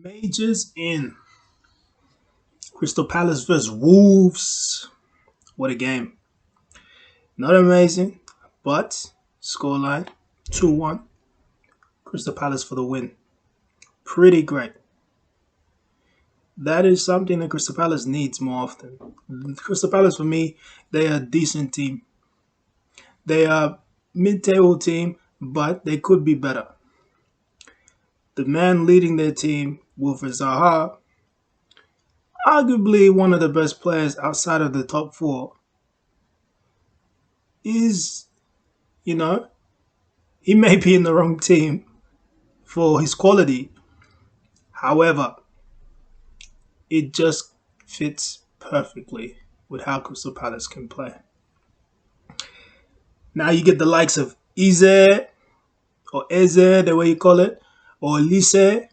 Majors in Crystal Palace versus Wolves. What a game. Not amazing, but scoreline 2-1. Crystal Palace for the win. Pretty great. That is something that Crystal Palace needs more often. Crystal Palace, for me, they are a decent team. They are mid-table team, but they could be better. The man leading their team, Wilfred Zaha, arguably one of the best players outside of the top four, is, you know, he may be in the wrong team for his quality. However, it just fits perfectly with how Crystal Palace can play. Now you get the likes of Eze or Eze, the way you call it, or Elise and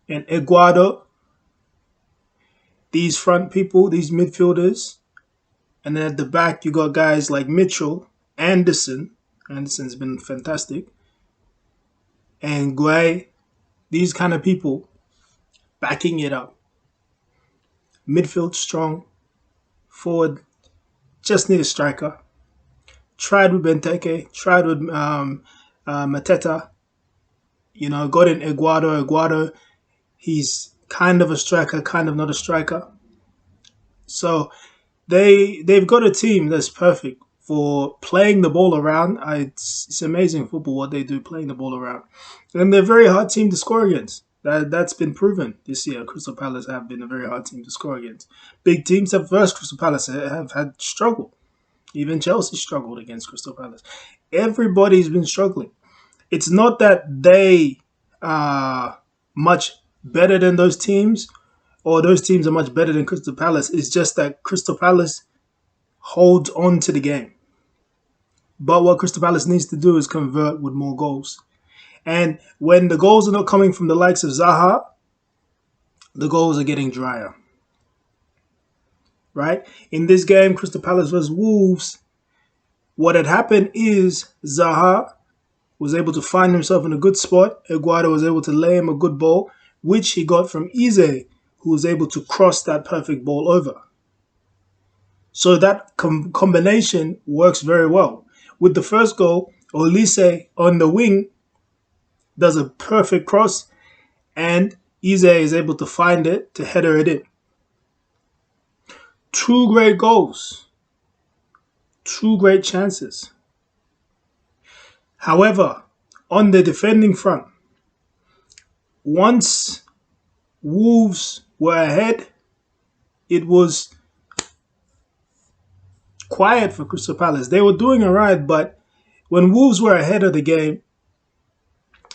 Eduardo. These front people, these midfielders. And then at the back, you got guys like Mitchell, Anderson. Anderson's been fantastic. And Guay. These kind of people backing it up. Midfield strong. Forward just need a striker. Tried with Benteke. Tried with Mateta. Got in Eduardo. Eduardo, he's kind of a striker, kind of not a striker. So they've got a team that's perfect for playing the ball around. It's amazing football what they do playing the ball around, and they're a very hard team to score against. That's been proven this year. Crystal Palace have been a very hard team to score against. Big teams have versed Crystal Palace have had struggle. Even Chelsea struggled against Crystal Palace. Everybody's been struggling. It's not that they are much better than those teams, or those teams are much better than Crystal Palace. It's just that Crystal Palace holds on to the game. But what Crystal Palace needs to do is convert with more goals. And when the goals are not coming from the likes of Zaha, the goals are getting drier. Right? In this game, Crystal Palace versus Wolves, what had happened is Zaha was able to find himself in a good spot. Eduardo was able to lay him a good ball, which he got from Eze, who was able to cross that perfect ball over. So that combination works very well. With the first goal, Olise on the wing does a perfect cross, and Eze is able to find it to header it in. Two great goals. Two great chances. However, on the defending front, once Wolves were ahead, it was quiet for Crystal Palace. They were doing all right, but when Wolves were ahead of the game,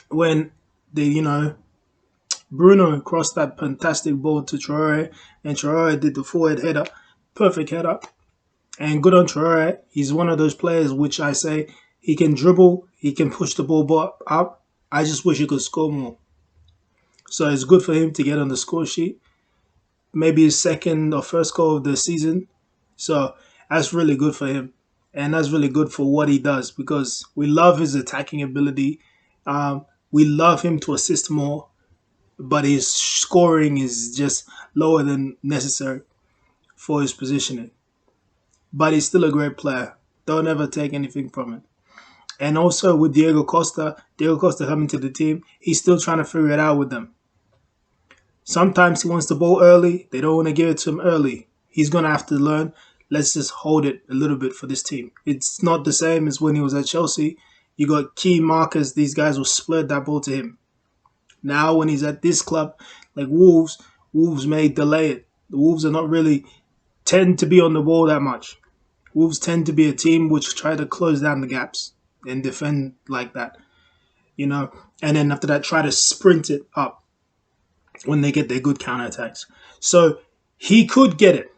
when Bruno crossed that fantastic ball to Traore, and Traore did the forward header, perfect header, and good on Traore. He's one of those players which I say he can dribble, he can push the ball up. I just wish he could score more. So it's good for him to get on the score sheet. Maybe his second or first goal of the season. So that's really good for him. And that's really good for what he does because we love his attacking ability. We love him to assist more, but his scoring is just lower than necessary for his positioning. But he's still a great player. Don't ever take anything from it. And also with Diego Costa coming to the team, he's still trying to figure it out with them. Sometimes he wants the ball early. They don't want to give it to him early. He's going to have to learn. Let's just hold it a little bit for this team. It's not the same as when he was at Chelsea. You got key markers. These guys will split that ball to him. Now when he's at this club, like Wolves may delay it. The Wolves are not really tend to be on the ball that much. Wolves tend to be a team which try to close down the gaps and defend like that. And then after that try to sprint it up when they get their good counterattacks. So he could get it.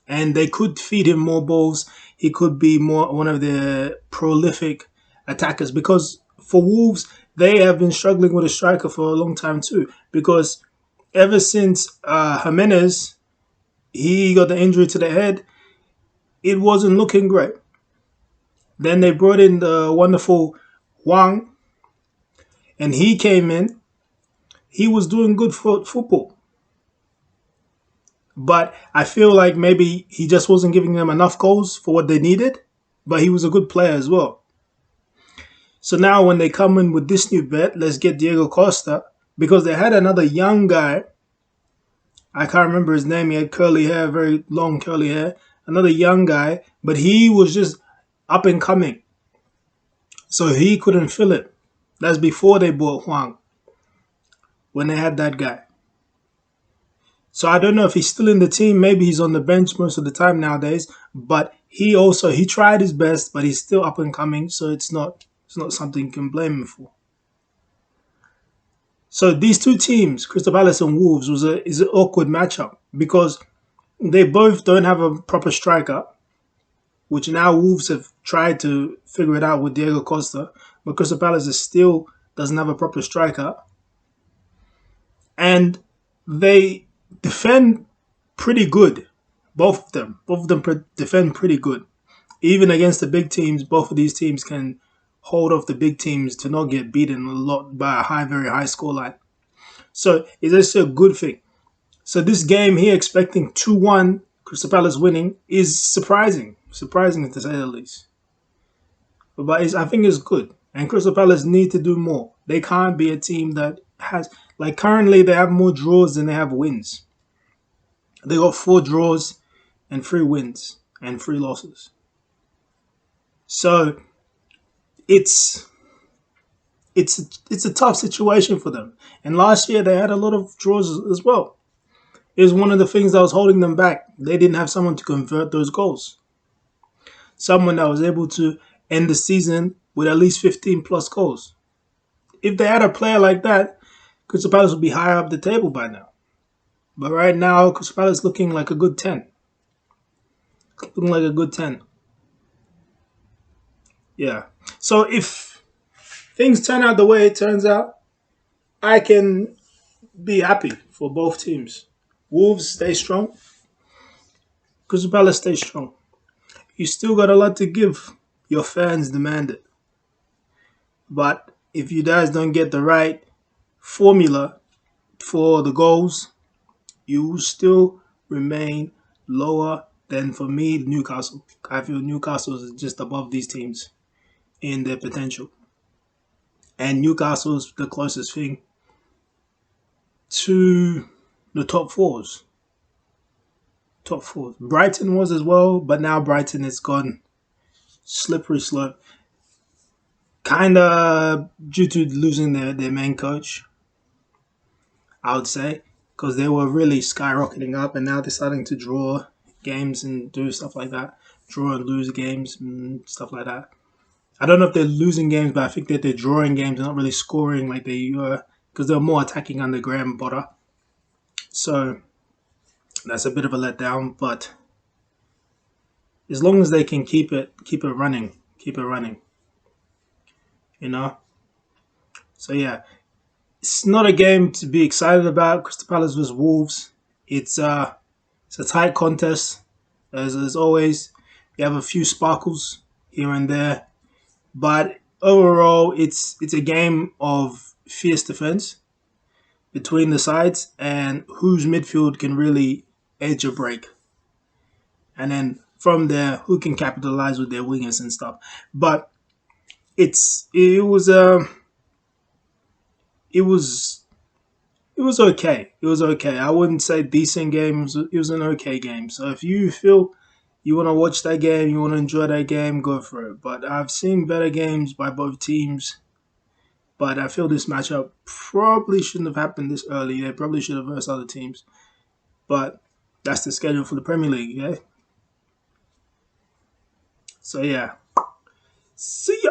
And they could feed him more balls. He could be one of the prolific attackers because for Wolves, they have been struggling with a striker for a long time too. Because ever since Jimenez, he got the injury to the head, it wasn't looking great. Then they brought in the wonderful Wang, and he came in he was doing good for football. But I feel like maybe he just wasn't giving them enough goals for what they needed. But he was a good player as well. So now when they come in with this new bet, let's get Diego Costa, because they had another young guy. I can't remember his name. He had curly hair, very long curly hair. Another young guy, but he was just up and coming. So he couldn't fill it. That's before they bought Huang, when they had that guy. So I don't know if he's still in the team. Maybe he's on the bench most of the time nowadays. But he tried his best, but he's still up and coming. So it's not something you can blame him for. So these two teams, Crystal Palace and Wolves, is an awkward matchup because they both don't have a proper striker, which now Wolves have tried to figure it out with Diego Costa, but Crystal Palace still doesn't have a proper striker, and they defend pretty good. Both of them defend pretty good. Even against the big teams, both of these teams can hold off the big teams to not get beaten a lot by a very high scoreline. So it's actually a good thing. So this game here, expecting 2-1 Crystal Palace winning, is surprising. Surprising to say the least. But I think it's good. And Crystal Palace need to do more. They can't be a team that has, like currently they have more draws than they have wins. They got 4 draws and 3 wins and 3 losses. So it's a tough situation for them. And last year they had a lot of draws as well. It was one of the things that was holding them back. They didn't have someone to convert those goals. Someone that was able to end the season with at least 15 plus goals. If they had a player like that, Crystal Palace would be higher up the table by now. But right now, Crystal Palace is looking like a good 10. Looking like a good 10. Yeah. So if things turn out the way it turns out, I can be happy for both teams. Wolves stay strong. Crystal Palace stay strong. You still got a lot to give. Your fans demand it. But if you guys don't get the right formula for the goals, you will still remain lower than, for me, Newcastle. I feel Newcastle is just above these teams in their potential. And Newcastle is the closest thing to the top fours. Top fours. Brighton was as well, but now Brighton is gone slippery slope. Kind of due to losing their main coach, I would say, because they were really skyrocketing up, and now they're starting to draw games and do stuff like that. Draw and lose games and stuff like that. I don't know if they're losing games, but I think that they're drawing games and not really scoring like they were, because they're more attacking under Graham Potter. So that's a bit of a letdown, but as long as they can keep it running, you know. So yeah, it's not a game to be excited about. Crystal Palace vs Wolves. It's a tight contest. As always, you have a few sparkles here and there, but overall, it's a game of fierce defense between the sides and whose midfield can really edge a break, and then from there, who can capitalize with their wingers and stuff. But it was it was it was okay. It was okay. I wouldn't say decent game. It was an okay game. So if you feel you want to watch that game, you want to enjoy that game, go for it. But I've seen better games by both teams. But I feel this matchup probably shouldn't have happened this early. They probably should have versed other teams. But that's the schedule for the Premier League, yeah? So yeah. See ya.